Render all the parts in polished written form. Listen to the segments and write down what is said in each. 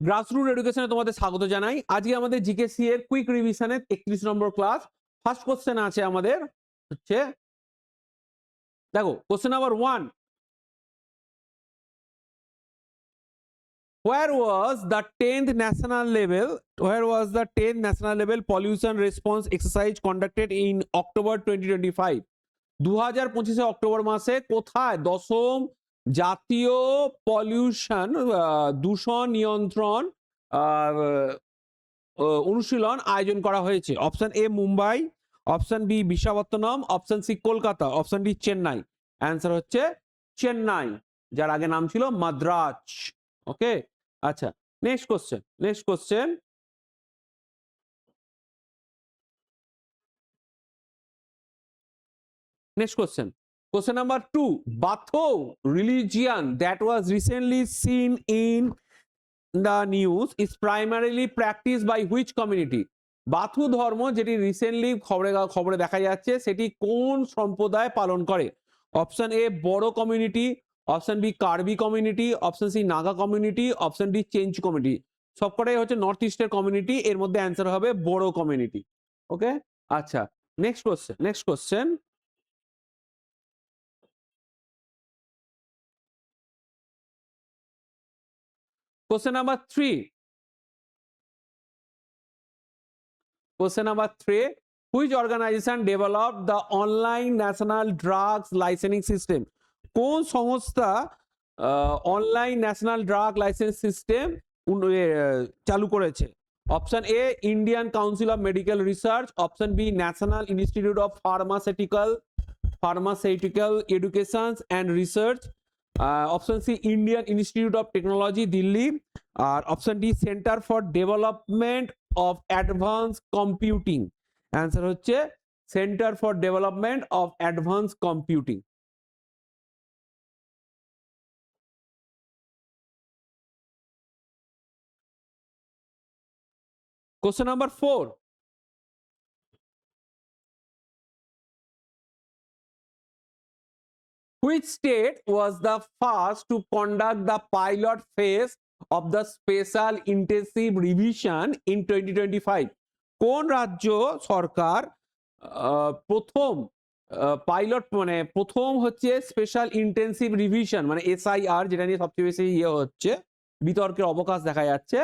Grassroot এডুকেশনে তোমাদের স্বাগত জানাই। আজকে আমাদের জিকেসি এর কুইক রিভিশনের 31 নম্বর ক্লাস। ফার্স্ট কোশ্চেন আছে আমাদের হচ্ছে, দেখো question number 1, where was the 10th national level pollution response exercise conducted in October 2025? 2025 October মাসে কোথায় দশম জাতীয় পলিউশন দূষণ নিয়ন্ত্রণ অনুশীলন আয়োজন করা হয়েছে? Option A Mumbai, option B Visakhapatnam, option C Kolkata, option D Chennai. Answer হচ্ছে চেন্নাই, যার আগে নাম ছিল মাদ্রাজ। ওকে, আচ্ছা, next question. Question number 2. Batho religion that was recently seen in the news is primarily practiced by which community? বাথু ধর্ম যেটি রিসেন্টলি খবরে দেখা যাচ্ছে সেটি কোন সম্প্রদায় পালন করে? Option A Bodo community, option B Karbi community, option C Naga community, option D change community. সবকটাই হচ্ছে নর্থ ইস্টের কমিউনিটি, এর মধ্যে অ্যান্সার হবে বড়ো কমিউনিটি। ওকে, আচ্ছা, next question. Question number 3. Which organization developed the online national drugs licensing system? কোন সংস্থা online national drug license system চালু করেছে? Option A Indian council of medical research, option B national institute of pharmaceutical education and research, option C Indian institute of technology Delhi, আর option D centre for development of advance computing. Answer হচ্ছে centre for development of advance computing. Question number 4. Which state was the first to conduct the pilot phase of the special intensive revision in 2025? কোন রাজ্য সরকার প্রথম pilot মানে প্রথম হচ্ছে special intensive revision মানে SIR, যেটা নিয়ে সবচেয়ে বেশি হচ্ছে বিতর্কের অবকাশ দেখা যাচ্ছে,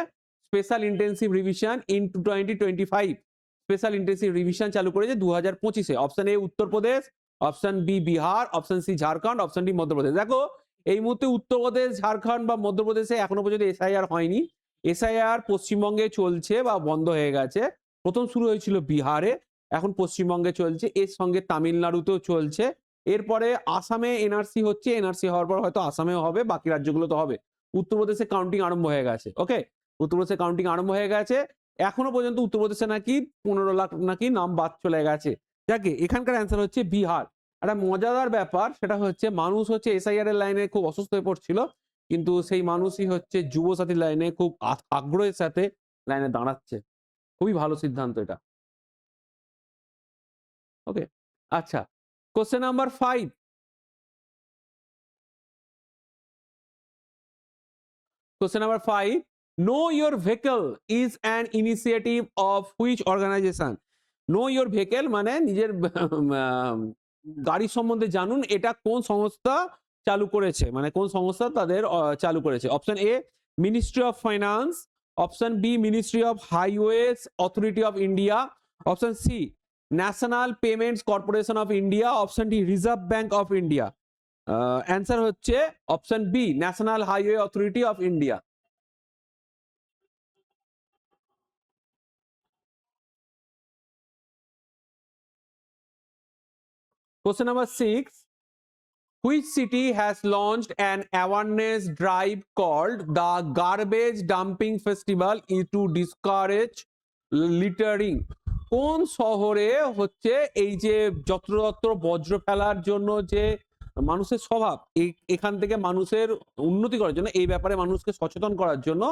special intensive revision in 2025 special intensive revision চালু করেছে 2025-এ? Option A Uttar Pradesh, option B Bihar, option C Jharkhand, option D Madhya Pradesh. দেখো এই মুহূর্তে উত্তরপ্রদেশ, ঝাড়খণ্ড বা মধ্যপ্রদেশে এখনো পর্যন্ত এসআইআর হয়নি। এসআইআর পশ্চিমবঙ্গে চলছে বা বন্ধ হয়ে গেছে। প্রথম শুরু হয়েছিল বিহারে, এখন পশ্চিমবঙ্গে চলছে, এর সঙ্গে তামিলনাড়ুতেও চলছে। এরপরে আসামে এনআরসি হচ্ছে, এনআরসি হওয়ার পর হয়তো আসামেও হবে, বাকি রাজ্যগুলো তো হবে। উত্তরপ্রদেশে কাউন্টিং আরম্ভ হয়ে গেছে। ওকে, উত্তরপ্রদেশে কাউন্টিং আরম্ভ হয়ে গেছে। এখনো পর্যন্ত উত্তরপ্রদেশে নাকি 15 লাখ নাকি নাম বাদ চলে গেছে। যাকে এখানকার অ্যান্সার হচ্ছে বিহার। একটা মজাদার ব্যাপার সেটা হচ্ছে মানুষ হচ্ছে এসআইআর এর লাইনে খুব অসুস্থ হয়ে পড়ছিল, কিন্তু সেই মানুষই হচ্ছে যুবসাথী লাইনে খুব আগ্রহের সাথে লাইনে দাঁড়াচ্ছে। খুবই ভালো সিদ্ধান্ত এটা। ওকে, আচ্ছা, question number 5. Know your vehicle is an initiative of which organization? Know your vehicle মানে নিজের গাড়ি সম্বন্ধে জানুন, এটা কোন সংস্থা চালু করেছে, মানে কোন সংস্থা তাদের চালু করেছে? Option A ministry of finance, option B ministry of highways authority of India, option C national payments corporation of India, option D reserve bank of India. Answer হচ্ছে option B national highway authority of India. Question number 6. Which city has launched an awareness drive called the Garbage Dumping Festival to discourage littering? কোন শহরে হচ্ছে এই যে যত্রতত্র বজ্র ফেলার জন্য যে মানুষের স্বভাব, এখান থেকে মানুষের উন্নতি করার জন্য, এই ব্যাপারে মানুষকে সচেতন করার জন্য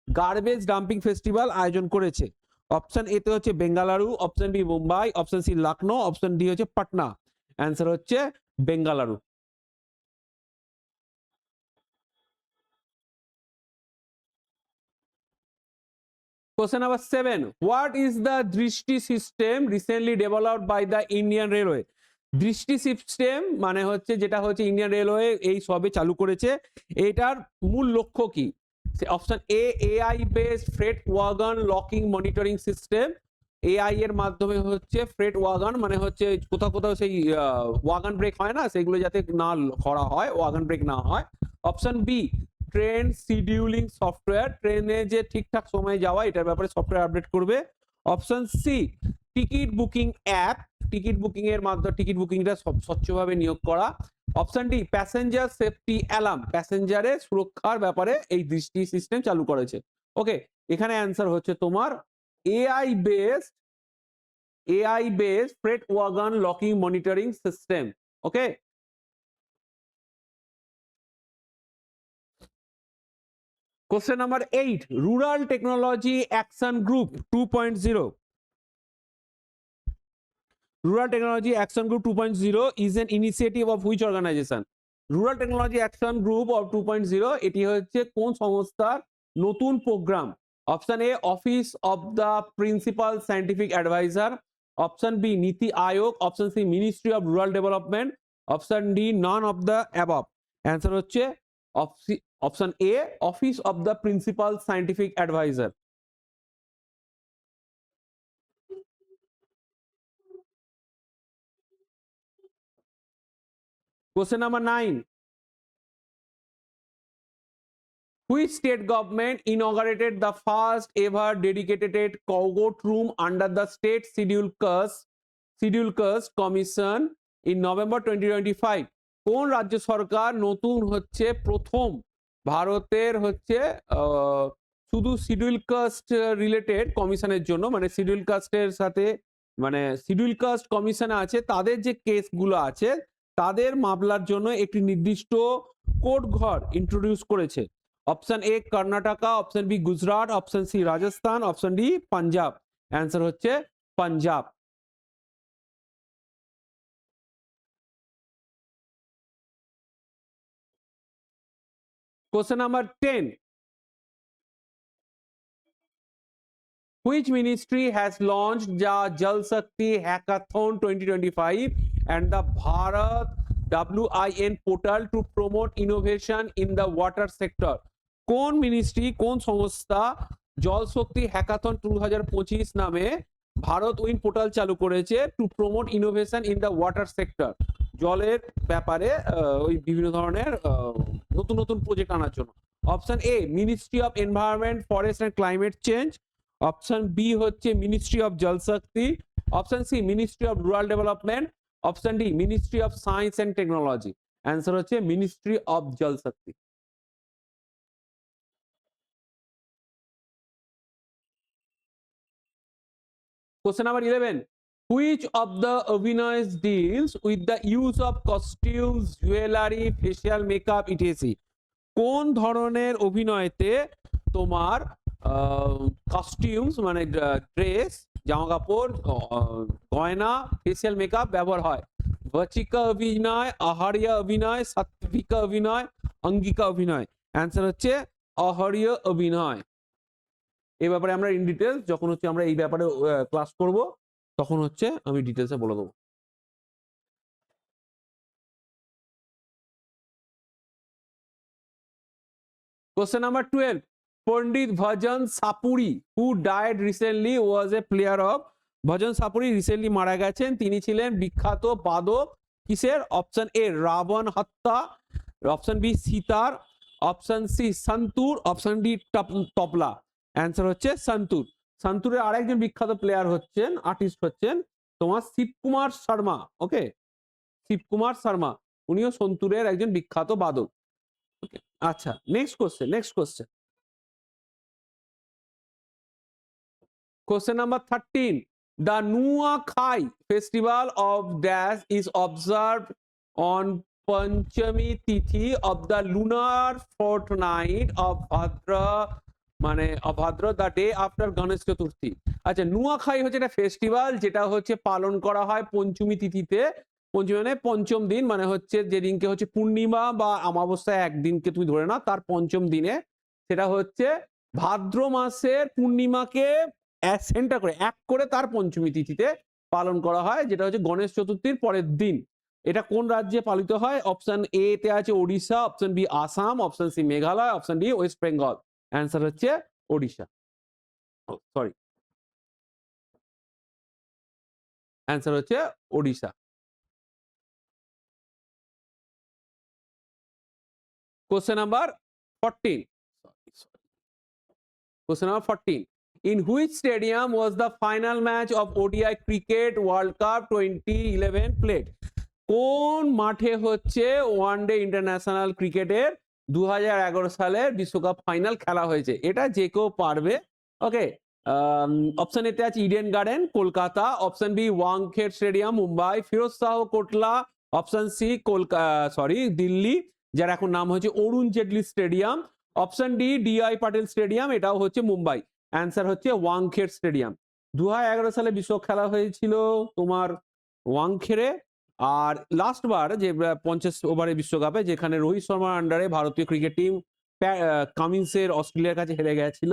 গার্বেজ ডাম্পিং ফেস্টিভ্যাল আয়োজন করেছে? অপশন এ তে হচ্ছে Bengaluru, option B Mumbai, option C Lucknow, option D হচ্ছে পাটনা। অ্যান্সার হচ্ছে Bengaluru. Question number 7. What is the Drishti system recently developed by the Indian Railway? দৃষ্টি সিস্টেম মানে হচ্ছে যেটা হচ্ছে ইন্ডিয়ান রেলওয়ে এই সবে চালু করেছে, এটার মূল লক্ষ্য কি? Option A AI based freight wagon locking monitoring system. AI এর মাধ্যমে হচ্ছে ফ্রেট ওয়াগন মানে হচ্ছে কোথাও কোথাও সেই ওয়াগন ব্রেক হয় না, সেগুলো যাতে না করা হয়, ওয়াগন ব্রেক না হয়। Option B train scheduling software, ট্রেনে যে ঠিকঠাক সময় যাওয়া এটার ব্যাপারে সফটওয়্যার আপডেট করবে। Option C ticket booking app, ticket booking এর মাধ্যমে টিকিট বুকিংটা স্বচ্ছভাবে নিয়োগ করা। Option D passenger safety alarm, প্যাসেঞ্জারের সুরক্ষার ব্যাপারে এই দৃষ্টি সিস্টেম চালু করেছে। ওকে, এখানে অ্যান্সার হচ্ছে তোমার AI based freight wagon locking monitoring system. Okay, question number 8. Rural Technology Action Group 2.0. Rural Technology Action Group 2.0 is an initiative of which organization? Rural Technology Action Group of 2.0 এটি হচ্ছে কোন সংস্থার নতুন programme? Option A office of the principal scientific adviser, option B NITI Aayog, option C ministry of rural development, option D none of the above. Answer হচ্ছে option A office of the principal scientific adviser. Question number 9. Which state government inaugurated the first ever dedicated court room under the State Schedule Caste Commission in November 2025? কোন রাজ্য সরকার নতুন হচ্ছে প্রথম ভারতের হচ্ছে শুধু schedule caste related কমিশনের জন্য, মানে শিডিউল কাস্টের সাথে মানে শিডিউল কাস্ট কমিশনে আছে তাদের যে কেসগুলো আছে তাদের মামলার জন্য একটি নির্দিষ্ট কোর্ট ঘর ইন্ট্রোডিউস করেছে। Option A Karnataka, option B Gujarat, option C Rajasthan, option D Punjab. Answer হচ্ছে Punjab. Question number 10. Which ministry has launched the Jal Shakti Hackathon 2025 and the Bharat WIN portal to promote innovation in the water sector? কোন ministry, কোন সংস্থা জল শক্তি hackathon 2025 নামে Bharat win portal চালু করেছে to promote innovation in the water sector, জলের ব্যাপারে ওই বিভিন্ন ধরনের নতুন নতুন প্রজেক্ট আনার জন্য? Option A ministry of environment forest and climate change, option B হচ্ছে ministry of Jal Shakti, option C ministry of rural development, option D ministry of science and technology. Answer হচ্ছে ministry of Jal Shakti. Question number 11. Which of the Abhinays deals with the use of costumes, jewelry, facial makeup, etc? কোন ধরনের অভিনয়তে তোমার costumes মানে dress, জামা কাপড়, গয়না, facial makeup ব্যবহার হয়? বচিকা অভিনয়, আহারিয়া অভিনয়, সাত্বিকা অভিনয়, অঙ্গিকা অভিনয়। অ্যান্সার হচ্ছে আহারিয়া অভিনয়। এই ব্যাপারে আমরা ইন ডিটেলস যখন হচ্ছে আমরা এই ব্যাপারে ক্লাস করব তখন হচ্ছে আমি ডিটেলসে বলে দেবো। Question number 12. Pandit Bhajan Sapuri, who died recently, was a player of Bhajan Sapuri recently মারা গেছেন, তিনি ছিলেন বিখ্যাত বাদক কিসের? অপশন এ রাবণ হত্যা, option B sitar, option C santoor, option D তবলা। অ্যান্সার হচ্ছে সন্তুর। সন্তুরের আরেকজন বিখ্যাত প্লেয়ার হচ্ছেন, আর্টিস্ট হচ্ছেন তোমার শিবকুমার শর্মা। ওকে, শিবকুমার শর্মা উনিও সন্তুরের একজন বিখ্যাত বাদক। আচ্ছা, next question. Question number 13. The Nuakhai festival of Dash is observed on Panchami Tithi of the lunar fortnight of Bhadra, মানে অভাদ্র, the day after Ganesh Chaturthi. আচ্ছা, নুয়াখাই হচ্ছে একটা ফেস্টিভ্যাল যেটা হচ্ছে পালন করা হয় পঞ্চমী তিথিতে। পঞ্চমী মানে পঞ্চম দিন, মানে হচ্ছে যেদিনকে হচ্ছে পূর্ণিমা বা অমাবস্যা একদিনকে তুমি ধরে নাও, তার পঞ্চম দিনে সেটা হচ্ছে ভাদ্র মাসের পূর্ণিমাকে সেন্টার করে এক করে তার পঞ্চমী তিথিতে পালন করা হয়, যেটা হচ্ছে গণেশ চতুর্থীর পরের দিন। এটা কোন রাজ্যে পালিত হয়? অপশন এ তে আছে Odisha, option B Assam, option C Meghalaya, option D West Bengal. Answer হচ্ছে ওড়িশা। সরি, অ্যান্সার হচ্ছে Odisha. Question number 14। Question number 14. In which stadium was the final match of ODI Cricket World Cup 2011 played? কোন মাঠে হচ্ছে ওয়ানডে ইন্টারন্যাশনাল ক্রিকেটের 2011 সালের বিশ্বকাপ ফাইনাল খেলা হয়েছে? এটা যে কেউ পারবে। ওকে, অপশন এতে আছে Eden garden Kolkata, option B Wankhede stadium Mumbai, Firoz Shah Kotla, option C Delhi, যার এখন নাম হচ্ছে Arun Jaitley stadium, option D DY Patil stadium, এটাও হচ্ছে মুম্বাই। অ্যান্সার হচ্ছে ওয়াংখেড় স্টেডিয়াম। 2011 সালে বিশ্ব খেলা হয়েছিল তোমার ওয়াংখেড়ে। আর লাস্ট বার যে 50 ওভারের বিশ্বকাপে যেখানে রোহিত শর্মার আন্ডারে ভারতীয় ক্রিকেট টিম কামিন্সের অস্ট্রেলিয়ার কাছে হেরে গেছিল,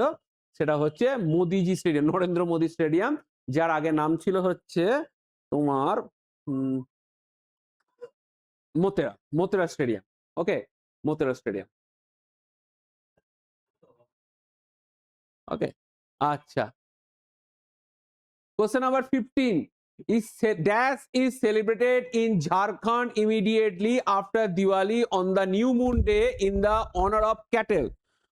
সেটা হচ্ছে মোদিজি স্টেডিয়াম, নরেন্দ্র মোদী স্টেডিয়াম, যার আগে নাম ছিল হচ্ছে তোমার মোতেরা স্টেডিয়াম। ওকে, মোতেরা স্টেডিয়াম। ওকে, আচ্ছা। Question number 15. Dash is celebrated in Jharkhand immediately after Diwali on the new moon day in the honor of cattle.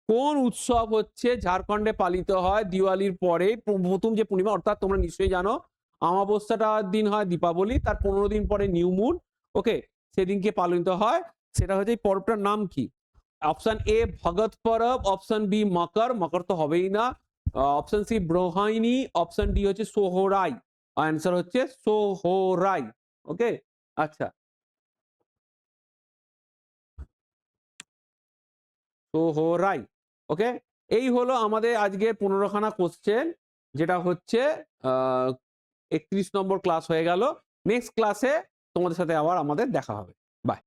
কোন উৎসব হচ্ছে ঝাড়খণ্ডে পালিত হয় দিওয়ালির পরে প্রথম যে পূর্ণিমা, অর্থাৎ তোমরা নিশ্চয়ই জানো অমাবস্যাটার দিন হয় দীপাবলি, তার 15 দিন পরে নিউ মুন। ওকে, সেদিনকে পালিত হয়। সেটা হচ্ছে এই পর্বটার নাম কি? অপশন এ ভগত পরব, অপশন বি মকর, মকর তো হবেই না, অপশন সি ব্রহাইনি, অপশন ডি হচ্ছে সোহরাই। আনসার হচ্ছে সোহরাই। ওকে, আচ্ছা, সোহরাই। ওকে, এই হলো আমাদের আজকের 15খানা কোশ্চেন, যেটা হচ্ছে 31 নম্বর ক্লাস হয়ে গেল। নেক্সট ক্লাসে তোমাদের সাথে আবার আমাদের দেখা হবে।